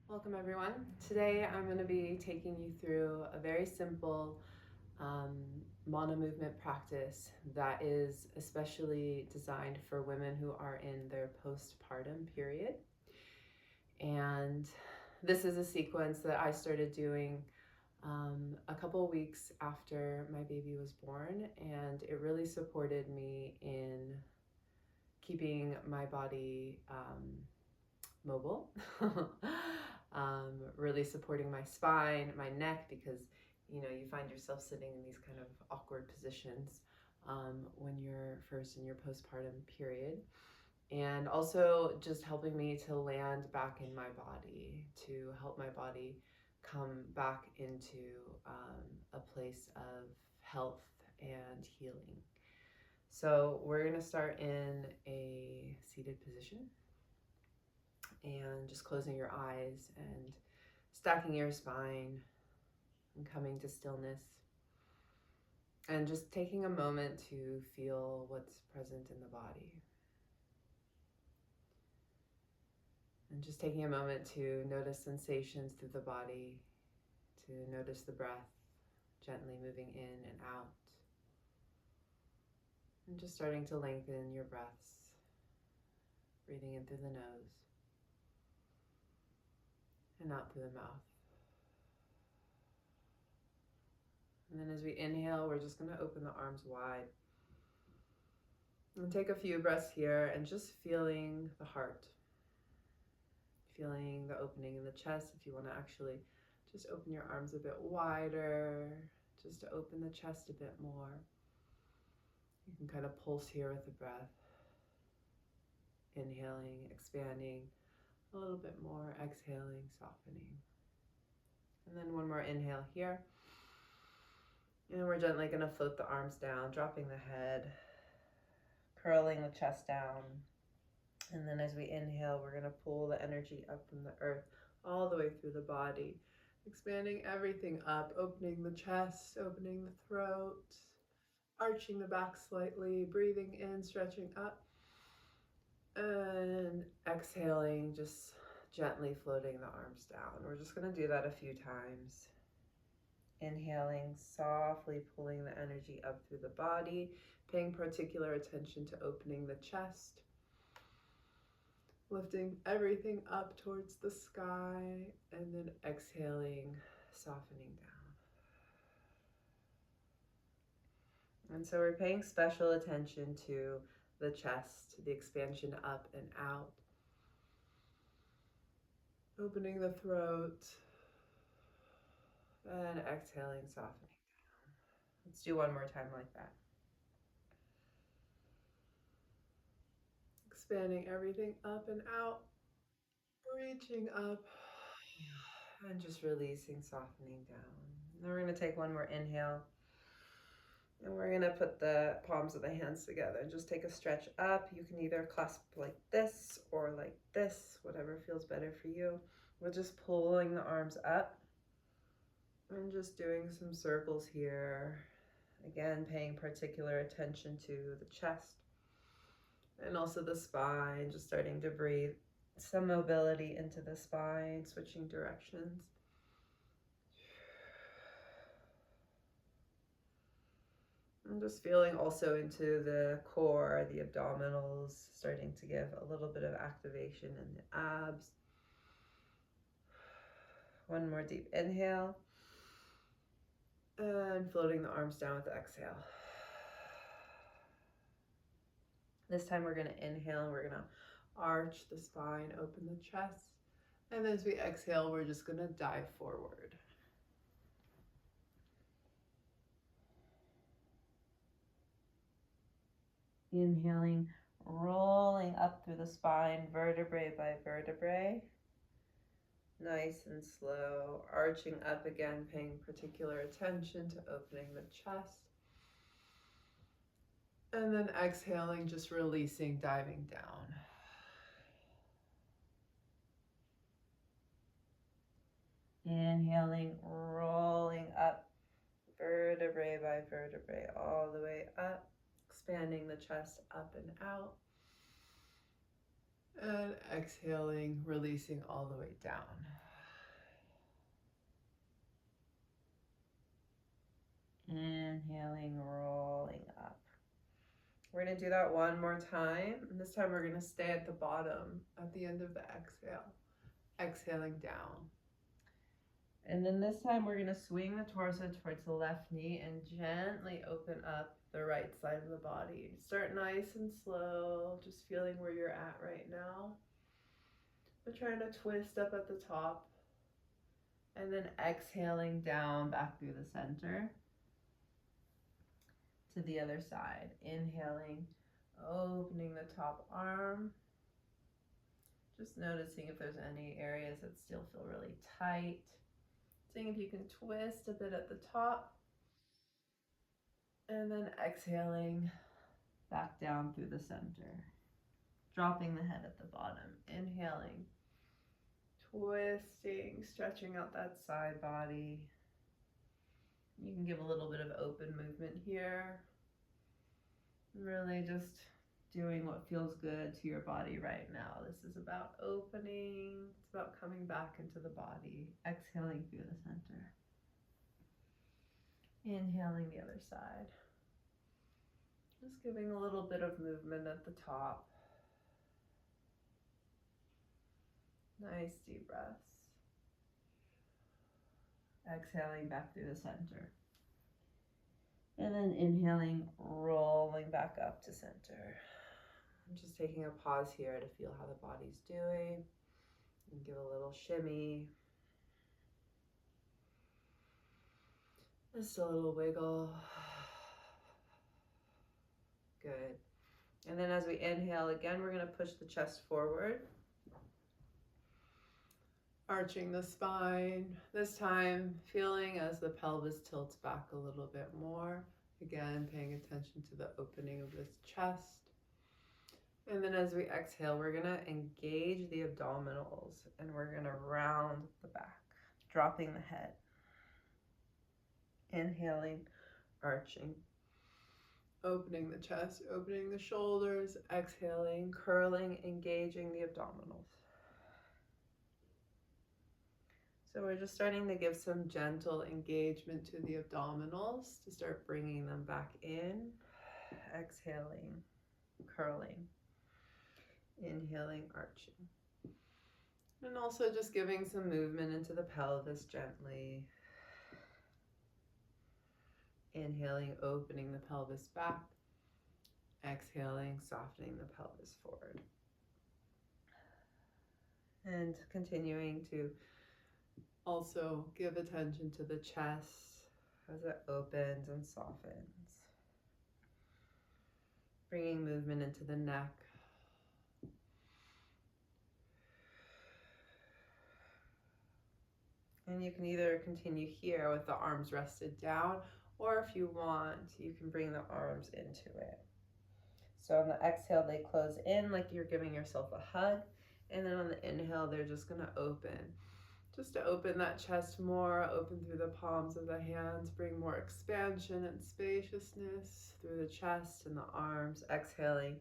Welcome everyone. Today I'm going to be taking you through a very simple mono movement practice that is especially designed for women who are in their postpartum period. And this is a sequence that I started doing a couple weeks after my baby was born, and it really supported me in keeping my body mobile, really supporting my spine, my neck, because you find yourself sitting in these kind of awkward positions when you're first in your postpartum period. And also just helping me to land back in my body, to help my body come back into a place of health and healing. So we're going to start in a seated position and just closing your eyes and stacking your spine and coming to stillness and just taking a moment to feel what's present in the body. And just taking a moment to notice sensations through the body, to notice the breath gently moving in and out. And just starting to lengthen your breaths, breathing in through the nose and out through the mouth. And then as we inhale, we're just going to open the arms wide. And take a few breaths here and just feeling the heart. Feeling the opening in the chest. If you want to actually just open your arms a bit wider, just to open the chest a bit more. You can kind of pulse here with the breath. Inhaling, expanding a little bit more, exhaling, softening. And then one more inhale here. And we're gently going to float the arms down, dropping the head, curling the chest down. And then as we inhale, we're going to pull the energy up from the earth all the way through the body, expanding everything up, opening the chest, opening the throat, arching the back slightly, breathing in, stretching up, and exhaling, just gently floating the arms down. We're just going to do that a few times. Inhaling, softly pulling the energy up through the body, paying particular attention to opening the chest, lifting everything up towards the sky, and then exhaling, softening down. And so we're paying special attention to the chest, the expansion up and out, opening the throat, and exhaling, softening down. Let's do one more time like that. Expanding everything up and out, reaching up, and just releasing, softening down. Now we're going to take one more inhale. And we're going to put the palms of the hands together and just take a stretch up. You can either clasp like this or like this, whatever feels better for you. We're just pulling the arms up and just doing some circles here. Again, paying particular attention to the chest and also the spine, just starting to breathe some mobility into the spine, switching directions. I'm just feeling also into the core, the abdominals, starting to give a little bit of activation in the abs. One more deep inhale. And floating the arms down with the exhale. This time we're going to inhale and we're going to arch the spine, open the chest. And as we exhale, we're just going to dive forward. Inhaling, rolling up through the spine, vertebrae by vertebrae. Nice and slow, arching up again, paying particular attention to opening the chest. And then exhaling, just releasing, diving down. Inhaling, rolling up, vertebrae by vertebrae, all the way up, expanding the chest up and out. And exhaling, releasing all the way down. Inhaling, rolling up. We're going to do that one more time. And this time we're going to stay at the bottom at the end of the exhale. Exhaling down. And then this time we're going to swing the torso towards the left knee and gently open up the right side of the body. Start nice and slow, just feeling where you're at right now. We're trying to twist up at the top. And then exhaling down back through the center to the other side. Inhaling, opening the top arm. Just noticing if there's any areas that still feel really tight. Seeing if you can twist a bit at the top. And then exhaling back down through the center. Dropping the head at the bottom. Inhaling, twisting, stretching out that side body. You can give a little bit of open movement here. Really just doing what feels good to your body right now. This is about opening. It's about coming back into the body. Exhaling through the center. Inhaling the other side. Just giving a little bit of movement at the top. Nice deep breaths. Exhaling back through the center. And then inhaling, rolling back up to center. I'm just taking a pause here to feel how the body's doing. And give a little shimmy. Just a little wiggle. Good. And then as we inhale again, we're going to push the chest forward. Arching the spine. This time feeling as the pelvis tilts back a little bit more. Again, paying attention to the opening of this chest. And then as we exhale, we're going to engage the abdominals and we're going to round the back, dropping the head. Inhaling, arching. Opening the chest, opening the shoulders, exhaling, curling, engaging the abdominals. So we're just starting to give some gentle engagement to the abdominals to start bringing them back in. Exhaling, curling, inhaling, arching. And also just giving some movement into the pelvis gently. Inhaling, opening the pelvis back. Exhaling, softening the pelvis forward. And continuing to also give attention to the chest as it opens and softens. Bringing movement into the neck. And you can either continue here with the arms rested down, or if you want, you can bring the arms into it. So on the exhale, they close in like you're giving yourself a hug. And then on the inhale, they're just going to open. Just to open that chest more, open through the palms of the hands, bring more expansion and spaciousness through the chest and the arms. Exhaling,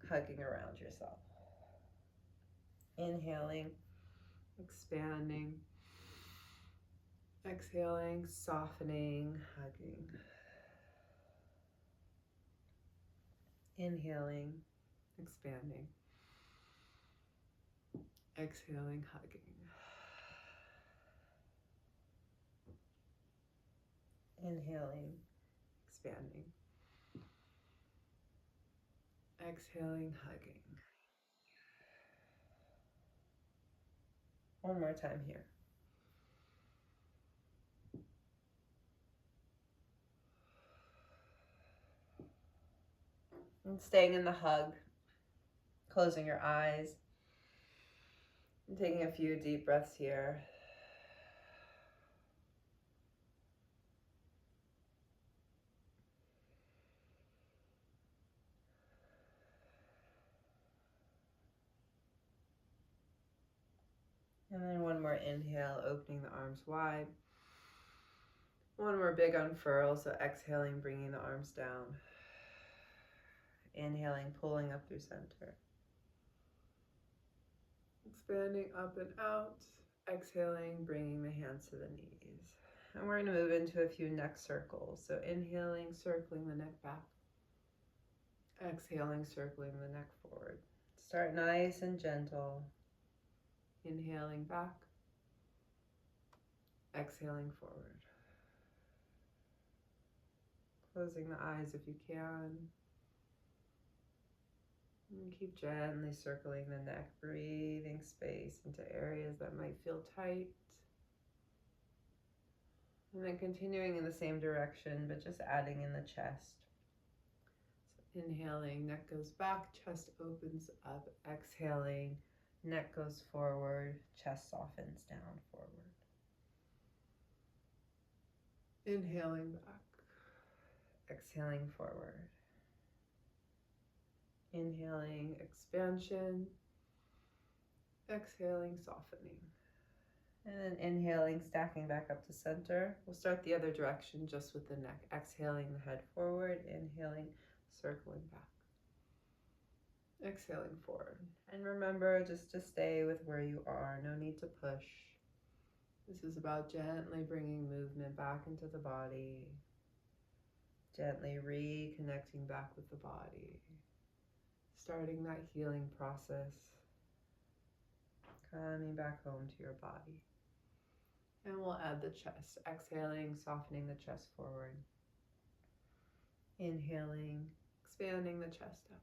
hugging around yourself. Inhaling, expanding. Exhaling, softening, hugging. Inhaling, expanding. Exhaling, hugging. Inhaling, expanding. Exhaling, hugging. One more time here. And staying in the hug, closing your eyes, and taking a few deep breaths here. And then one more inhale, opening the arms wide. One more big unfurl, so exhaling, bringing the arms down. Inhaling, pulling up through center. Expanding up and out. Exhaling, bringing the hands to the knees. And we're going to move into a few neck circles. So inhaling, circling the neck back. Exhaling, circling the neck forward. Start nice and gentle. Inhaling back. Exhaling forward. Closing the eyes if you can. And keep gently circling the neck, breathing space into areas that might feel tight. And then continuing in the same direction, but just adding in the chest. So inhaling, neck goes back, chest opens up. Exhaling, neck goes forward, chest softens down forward. Inhaling back, exhaling forward. Inhaling, expansion. Exhaling, softening. And then inhaling, stacking back up to center. We'll start the other direction just with the neck. Exhaling the head forward, inhaling, circling back. Exhaling forward. And remember just to stay with where you are. No need to push. This is about gently bringing movement back into the body. Gently reconnecting back with the body. Starting that healing process. Coming back home to your body. And we'll add the chest. Exhaling, softening the chest forward. Inhaling, expanding the chest up.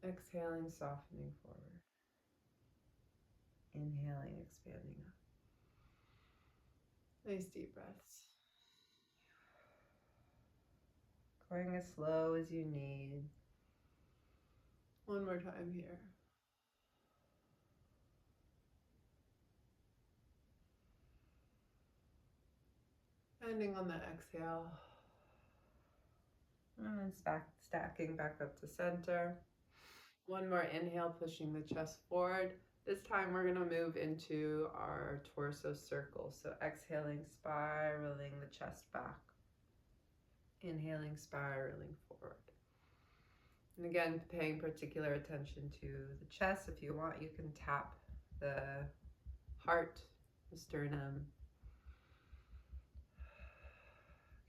Exhaling, softening forward. Inhaling, expanding up. Nice deep breaths. Going as slow as you need. One more time here. Ending on the exhale. And then stacking back up to center. One more inhale, pushing the chest forward. This time we're going to move into our torso circle. So exhaling, spiraling the chest back. Inhaling, spiraling forward. And again, paying particular attention to the chest. If you want, you can tap the heart, the sternum,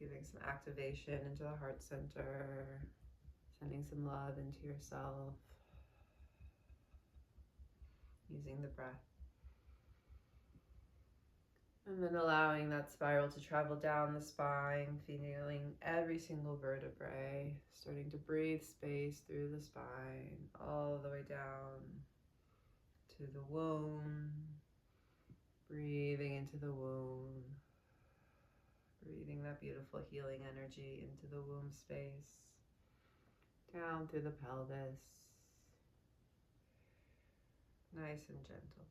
giving some activation into the heart center, sending some love into yourself, using the breath. And then allowing that spiral to travel down the spine, feeling every single vertebrae, starting to breathe space through the spine, all the way down to the womb, breathing into the womb, breathing that beautiful healing energy into the womb space, down through the pelvis, nice and gentle.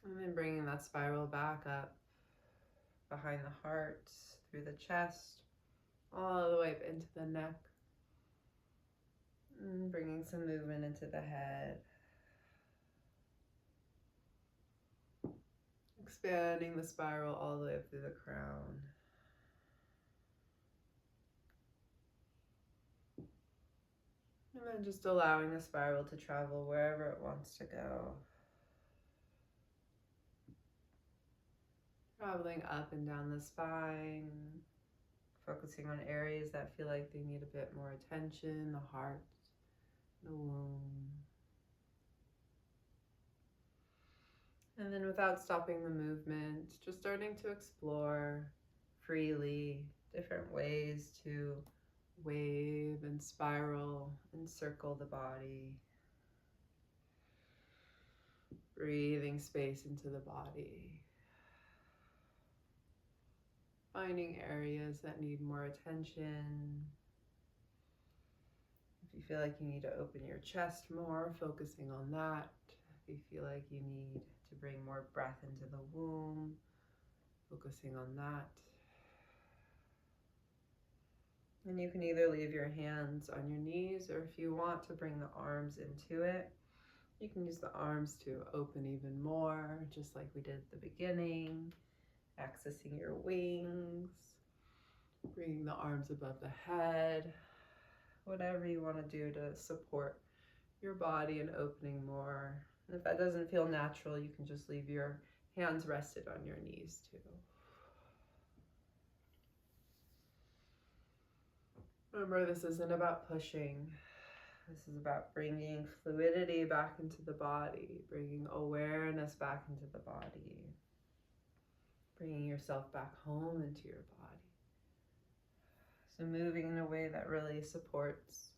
And then bringing that spiral back up behind the heart, through the chest, all the way up into the neck. And bringing some movement into the head. Expanding the spiral all the way up through the crown. And then just allowing the spiral to travel wherever it wants to go. Traveling up and down the spine, focusing on areas that feel like they need a bit more attention, the heart, the womb. And then without stopping the movement, just starting to explore freely different ways to wave and spiral and circle the body. Breathing space into the body. Finding areas that need more attention. If you feel like you need to open your chest more, focusing on that. If you feel like you need to bring more breath into the womb, focusing on that. And you can either leave your hands on your knees, or if you want to bring the arms into it, you can use the arms to open even more, just like we did at the beginning. Accessing your wings, bringing the arms above the head, whatever you want to do to support your body and opening more. And if that doesn't feel natural, you can just leave your Hands rested on your knees too. Remember, this isn't about pushing. This is about bringing fluidity back into the body, bringing awareness back into the body, bringing yourself back home into your body. So moving in a way that really supports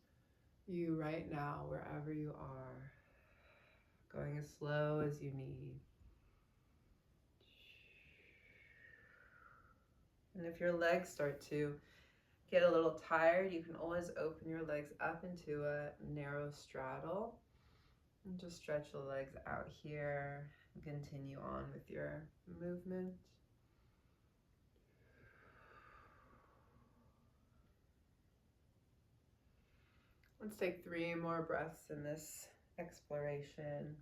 you right now, wherever you are, going as slow as you need. And if your legs start to get a little tired, you can always open your legs up into a narrow straddle and just stretch the legs out here and continue on with your movement. Let's take 3 more breaths in this exploration.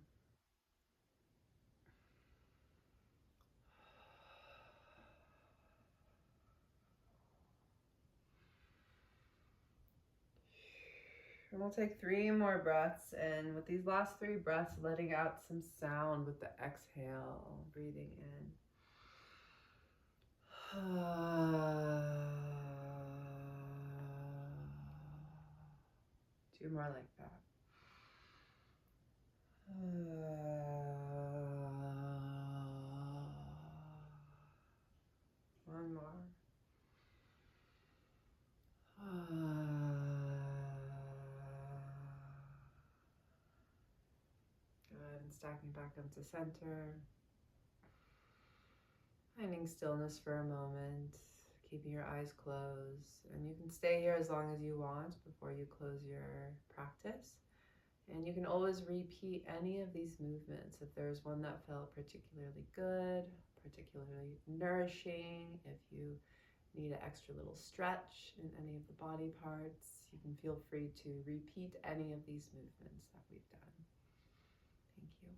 And we'll take 3 more breaths, and with these last 3 breaths, letting out some sound with the exhale, breathing in. 2 more like that. One more. Good, and stacking back up to center. Finding stillness for a moment, keeping your eyes closed. And you can stay here as long as you want before you close your practice. And you can always repeat any of these movements. If there's one that felt particularly good, particularly nourishing, if you need an extra little stretch in any of the body parts, you can feel free to repeat any of these movements that we've done. Thank you.